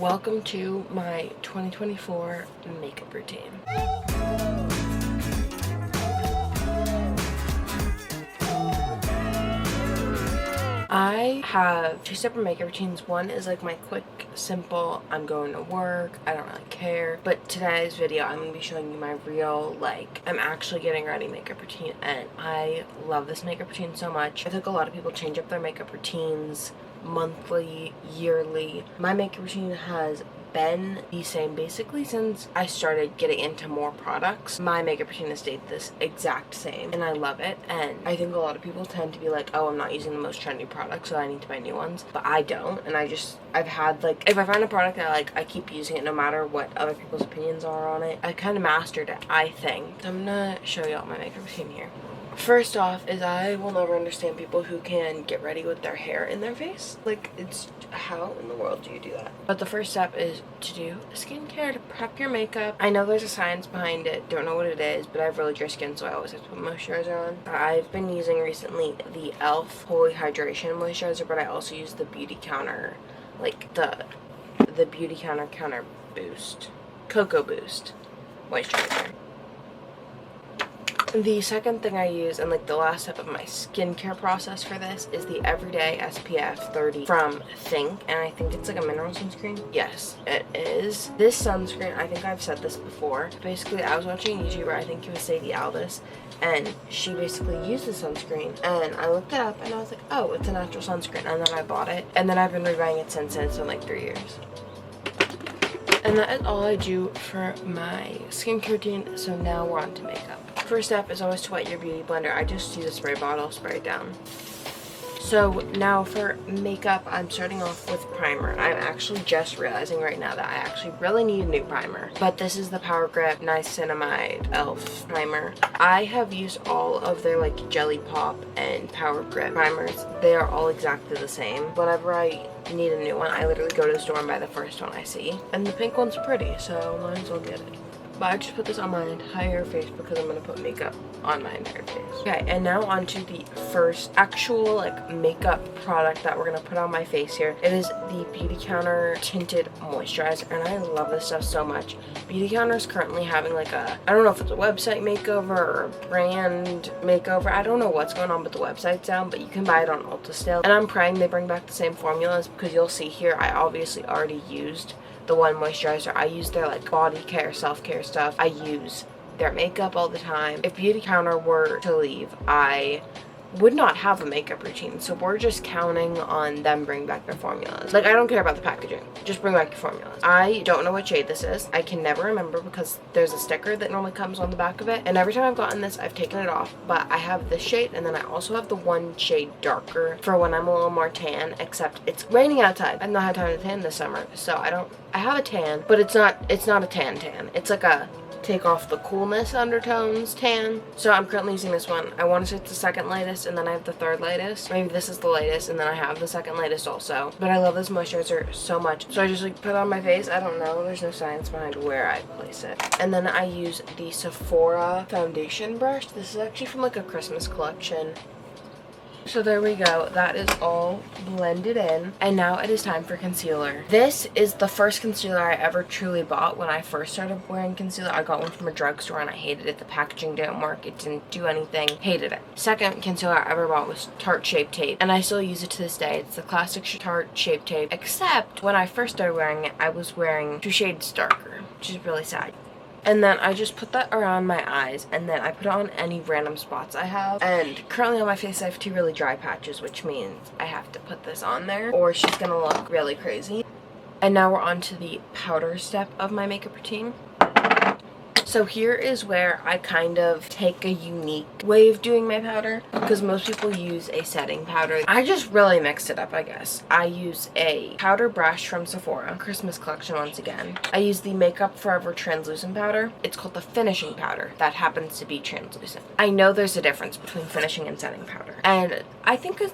welcome to my 2024 makeup routine. I have two separate makeup routines. One is like my quick, simple, I'm going to work, I don't really care. But today's video, I'm going to be showing you my real, I'm actually getting ready makeup routine. And I love this makeup routine so much. I think a lot of people change up their makeup routines monthly, yearly. My makeup routine has been the same basically since I started getting into more products. My makeup routine has stayed this exact same and I love it. And I think a lot of people tend to be like, oh, I'm not using the most trendy products, so I need to buy new ones. But I don't, and I've had if I find a product that I like, I keep using it no matter what other people's opinions are on it. I kind of mastered it, I think. So I'm gonna show you all my makeup routine here. First off is I will never understand people who can get ready with their hair in their face. It's how in the world do you do that? But the first step is to do skincare to prep your makeup. I know there's a science behind it, don't know what it is, but I have really dry skin, so I always have to put moisturizer on. I've been using recently the e.l.f. Holy Hydration Moisturizer, but I also use the Beauty Counter, the Beauty Counter Boost, Cocoa Boost moisturizer. The second thing I use, and the last step of my skincare process for this, is the Everyday SPF 30 from Think, and I think it's like a mineral sunscreen. Yes, it is. This sunscreen, I think I've said this before. Basically, I was watching a YouTuber, I think it was Sadie Aldis, and she basically used the sunscreen, and I looked it up, and I was like, oh, it's a natural sunscreen, and then I bought it, and then I've been rebuying it since, and it's been 3 years. And that is all I do for my skincare routine, so now we're on to makeup. First step is always to wet your beauty blender. I just use a spray bottle, spray it down. So now for makeup, I'm starting off with primer. I'm actually just realizing right now that I actually really need a new primer. But this is the Power Grip Niacinamide e.l.f. primer. I have used all of their Jelly Pop and Power Grip primers. They are all exactly the same. Whenever I need a new one, I literally go to the store and buy the first one I see. And the pink one's pretty, so might as well get it. But I just put this on my entire face because I'm going to put makeup on my entire face. Okay, and now on to the first actual makeup product that we're going to put on my face here. It is the Beauty Counter Tinted Moisturizer, and I love this stuff so much. Beauty Counter is currently having I don't know if it's a website makeover or a brand makeover. I don't know what's going on with the website's down, but you can buy it on Ulta still. And I'm praying they bring back the same formulas because you'll see here I obviously already used the one moisturizer. I use their body care, self-care stuff. I use their makeup all the time. If Beauty Counter were to leave, I would not have a makeup routine, so we're just counting on them bringing back their formulas. I don't care about the packaging, just bring back your formulas. I don't know what shade this is. I can never remember because there's a sticker that normally comes on the back of it, and every time I've gotten this I've taken it off. But I have this shade, and then I also have the one shade darker for when I'm a little more tan, except it's raining outside. I've not had time to tan this summer, so I have a tan, but it's not a tan. It's a take off the coolness undertones tan. So I'm currently using this one. I want to say it's the second lightest, and then I have the third lightest. Maybe this is the lightest, and then I have the second lightest also. But I love this moisturizer so much. So I just put it on my face. I don't know. There's no science behind where I place it. And then I use the Sephora foundation brush. This is actually from a Christmas collection. So there we go. That is all blended in. And now it is time for concealer. This is the first concealer I ever truly bought. When I first started wearing concealer, I got one from a drugstore and I hated it. The packaging didn't work. It didn't do anything. Hated it. Second concealer I ever bought was Tarte Shape Tape. And I still use it to this day. It's the classic Tarte Shape Tape. Except when I first started wearing it, I was wearing 2 shades darker, which is really sad. And then I just put that around my eyes, and then I put it on any random spots I have. And currently on my face I have 2 really dry patches, which means I have to put this on there or she's gonna look really crazy. And now we're on to the powder step of my makeup routine. So here is where I kind of take a unique way of doing my powder, because most people use a setting powder. I just really mixed it up, I guess. I use a powder brush from Sephora, Christmas collection once again. I use the Makeup Forever translucent powder. It's called the finishing powder. That happens to be translucent. I know there's a difference between finishing and setting powder, and I think a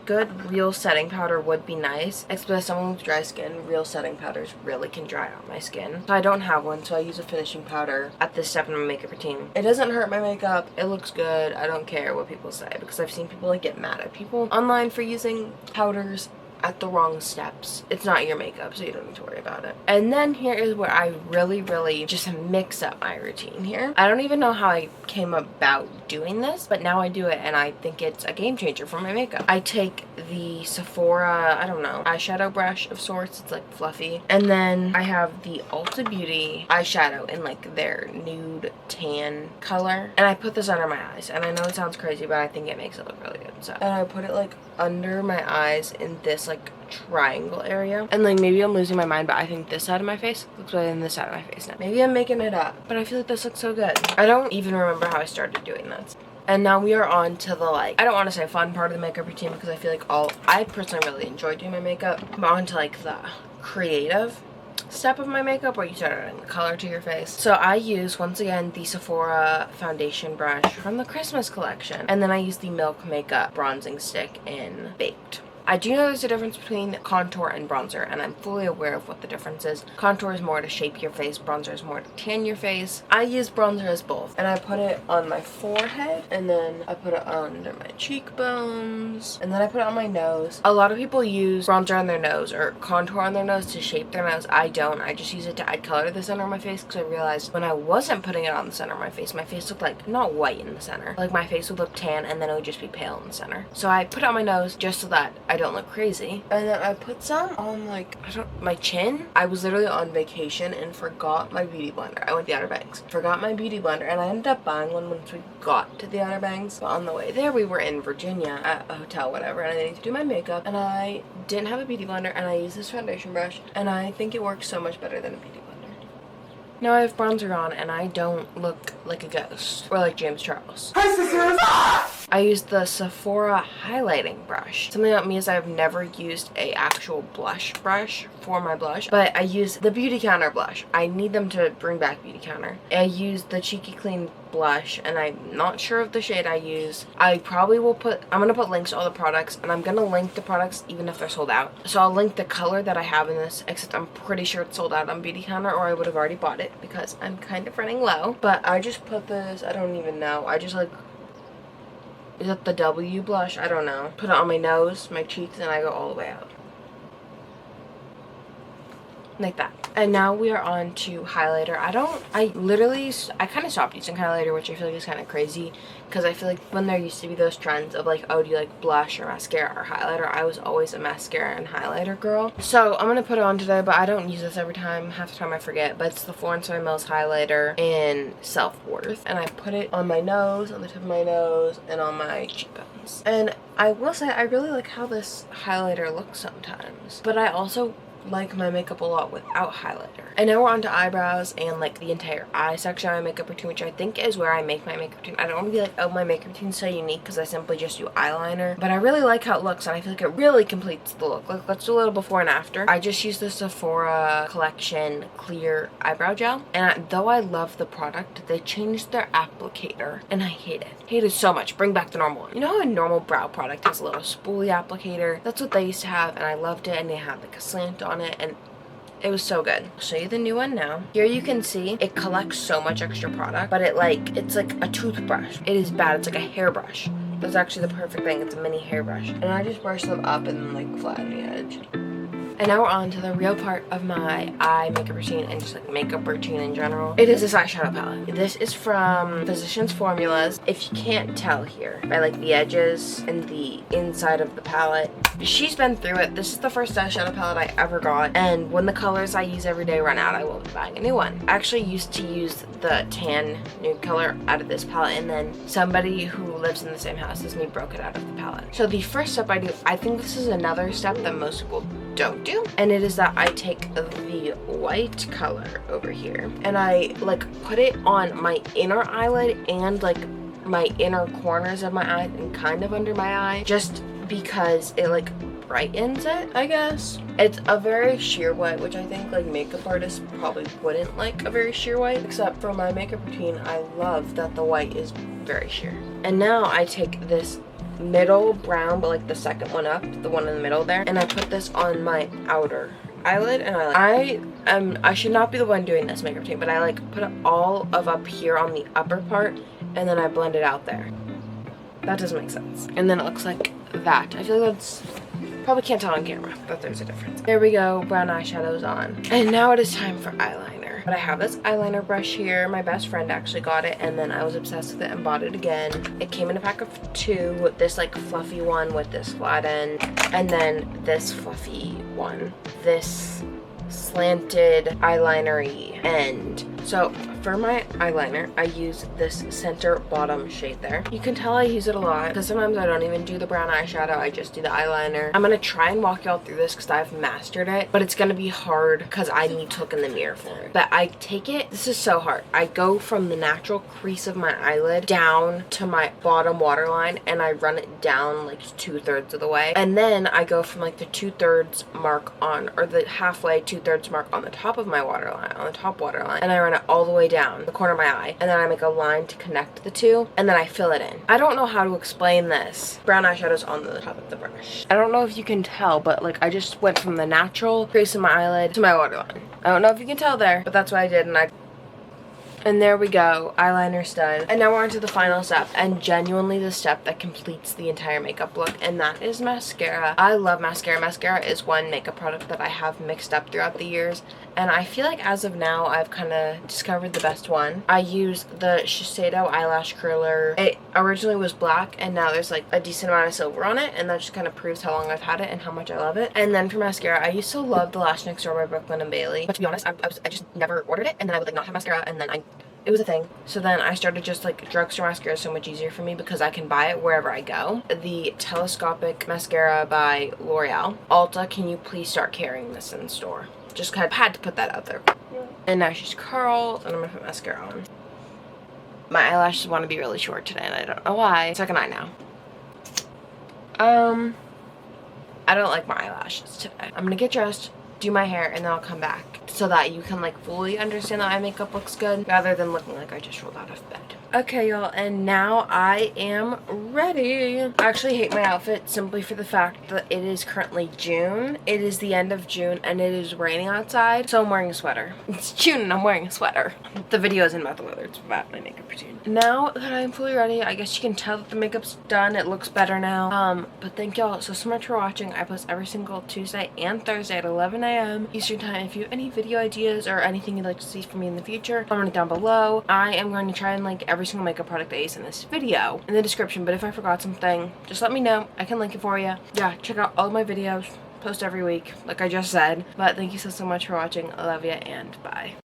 good real setting powder would be nice, especially someone with dry skin. Real setting powders really can dry out my skin. So I don't have one, so I use a finishing powder at this step in my makeup routine. It doesn't hurt my makeup. It looks good. I don't care what people say, because I've seen people get mad at people online for using powders. at the wrong steps, it's not your makeup, so you don't need to worry about it. And then here is where I really just mix up my routine here. I don't even know how I came about doing this, but now I do it and I think it's a game changer for my makeup. I take the Sephora, I don't know, eyeshadow brush of sorts. It's like fluffy. And then I have the Ulta Beauty eyeshadow in like their nude tan color. And I put this under my eyes. And I know it sounds crazy, but I think it makes it look really good. So, and I put it like under my eyes in this like triangle area. And like maybe I'm losing my mind, but I think this side of my face looks better than this side of my face now. Maybe I'm making it up, but I feel like this looks so good. I don't even remember how I started doing this. And now we are on to the, like, I don't want to say fun part of the makeup routine because I feel like I personally really enjoy doing my makeup. But on to like the creative step of my makeup where you start adding the color to your face. So I use, once again, the Sephora foundation brush from the Christmas collection. And then I use the Milk Makeup bronzing stick in Baked. I do know there's a difference between contour and bronzer, and I'm fully aware of what the difference is. Contour is more to shape your face, bronzer is more to tan your face. I use bronzer as both, and I put it on my forehead, and then I put it under my cheekbones, and then I put it on my nose. A lot of people use bronzer on their nose or contour on their nose to shape their nose. I don't. I just use it to add color to the center of my face because I realized when I wasn't putting it on the center of my face looked like not white in the center. Like my face would look tan, and then it would just be pale in the center. So I put it on my nose just so that I don't look crazy. And then I put some on like, my chin. I was literally on vacation and forgot my beauty blender. I went to the Outer Banks. Forgot my beauty blender, and I ended up buying one once we got to the Outer Banks. But on the way there, we were in Virginia at a hotel, whatever, and I needed to do my makeup, and I didn't have a beauty blender, and I used this foundation brush, and I think it works so much better than a beauty blender. Now I have bronzer on, and I don't look like a ghost or like James Charles. Hi, sisters! I used the Sephora highlighting brush. Something about me is I've never used a actual blush brush for my blush, but I use the Beauty Counter blush. I need them to bring back Beauty Counter. I used the Cheeky Clean blush, and I'm not sure of the shade I use. I probably will I'm gonna put links to all the products, and I'm gonna link the products even if they're sold out. So I'll link the color that I have in this, except I'm pretty sure it's sold out on Beauty Counter, or I would have already bought it because I'm kind of running low. But I just put this, I don't even know, I just like, is that the W blush? I don't know. Put it on my nose, my cheeks, and I go all the way out. Like that. And now we are on to highlighter. I kind of stopped using highlighter, which I feel like is kind of crazy, because I feel like when there used to be those trends of like, oh, do you like blush or mascara or highlighter, I was always a mascara and highlighter girl. So I'm gonna put it on today, but I don't use this every time. Half the time I forget, but it's the Florence by Mills highlighter in Self-Worth, and I put it on my nose, on the tip of my nose, and on my cheekbones. And I will say I really like how this highlighter looks sometimes, but I also like my makeup a lot without highlighter. And now we're on to eyebrows and like the entire eye section of my makeup routine, which I think is where I make my makeup routine. I don't want to be like, oh, my makeup routine's so unique because I simply just do eyeliner, but I really like how it looks, and I feel like it really completes the look. Like, let's do a little before and after. I just used the Sephora collection clear eyebrow gel, and though I love the product, they changed their applicator, and I hate it. Hate it so much. Bring back the normal one. You know how a normal brow product has a little spoolie applicator? That's what they used to have, and I loved it, and they had like a slant on it, and it was so good. I'll show you the new one now. Here you can see it collects so much extra product, but it's like a toothbrush. It is bad. It's like a hairbrush. That's actually the perfect thing. It's a mini hairbrush. And I just brush them up and then like flatten the edge. And now we're on to the real part of my eye makeup routine and just like makeup routine in general. It is this eyeshadow palette. This is from Physicians Formulas. If you can't tell here by like the edges and the inside of the palette, she's been through it. This is the first eyeshadow palette I ever got, and when the colors I use every day run out, I will be buying a new one. I actually used to use the tan nude color out of this palette, and then somebody who lives in the same house as me broke it out of the palette. So the first step I do, I think this is another step that most people don't do, and it is that I take the white color over here and I like put it on my inner eyelid and like my inner corners of my eye and kind of under my eye, just because it like brightens it, I guess. It's a very sheer white, which I think like makeup artists probably wouldn't like a very sheer white, except for my makeup routine, I love that the white is very sheer. And now I take this middle brown, but like the second one up, the one in the middle there, and I put this on my outer eyelid, and I should not be the one doing this makeup routine, but I like put it all of up here on the upper part, and then I blend it out there. That doesn't make sense. And then it looks like that. I feel like that's Probably can't tell on camera, but there's a difference. There we go, brown eyeshadow's on. And now it is time for eyeliner. But I have this eyeliner brush here. My best friend actually got it, and then I was obsessed with it and bought it again. It came in a pack of 2 with this like fluffy one with this flat end, and then this fluffy one. This slanted eyeliner-y end. So for my eyeliner, I use this center bottom shade there. You can tell I use it a lot because sometimes I don't even do the brown eyeshadow, I just do the eyeliner. I'm gonna try and walk y'all through this because I've mastered it, but it's gonna be hard because I need to look in the mirror for it. But I take it, this is so hard. I go from the natural crease of my eyelid down to my bottom waterline, and I run it down like 2/3 of the way. And then I go from like the 2/3 mark on, or the halfway 2/3 mark on the top of my waterline, on the top waterline, and I run it all the way down the corner of my eye, and then I make a line to connect the two, and then I fill it in. I don't know how to explain this. Brown eyeshadow's on the top of the brush. I don't know if you can tell, but like I just went from the natural crease of my eyelid to my waterline. I don't know if you can tell there, but that's what I did, and there we go, eyeliner's done. And now we're on to the final step, and genuinely the step that completes the entire makeup look, and that is mascara. I love mascara. Mascara is one makeup product that I have mixed up throughout the years, and I feel like as of now, I've kind of discovered the best one. I use the Shiseido eyelash curler. It originally was black, and now there's like a decent amount of silver on it, and that just kind of proves how long I've had it and how much I love it. And then for mascara, I used to love the Lash Next Door by Brooklyn and Bailey, but to be honest, I just never ordered it, and then I would like not have mascara, and then it was a thing. So then I started just like drugstore mascara is so much easier for me because I can buy it wherever I go. The Telescopic Mascara by L'Oreal. Ulta, can you please start carrying this in the store? Just kind of had to put that out there. And now she's curled, and I'm gonna put mascara on. My eyelashes want to be really short today, and I don't know why. Second eye now. I don't like my eyelashes today. I'm gonna get dressed, do my hair, and then I'll come back so that you can like fully understand that my makeup looks good rather than looking like I just rolled out of bed. Okay, y'all, and now I am ready. I actually hate my outfit simply for the fact that it is currently June. It is the end of June, and it is raining outside, so I'm wearing a sweater. It's June, and I'm wearing a sweater. The video isn't about the weather, it's about my makeup routine. Now that I'm fully ready, I guess you can tell that the makeup's done. It looks better now. But thank y'all so much for watching. I post every single Tuesday and Thursday at 11 a.m. Eastern time. If you have any video ideas or anything you'd like to see from me in the future, comment it down below. I am going to try and link every single makeup product I use in this video in the description, but if I forgot something, just let me know. I can link it for you. Yeah, check out all of my videos. Post every week, like I just said. But thank you so much for watching. I love you, and bye.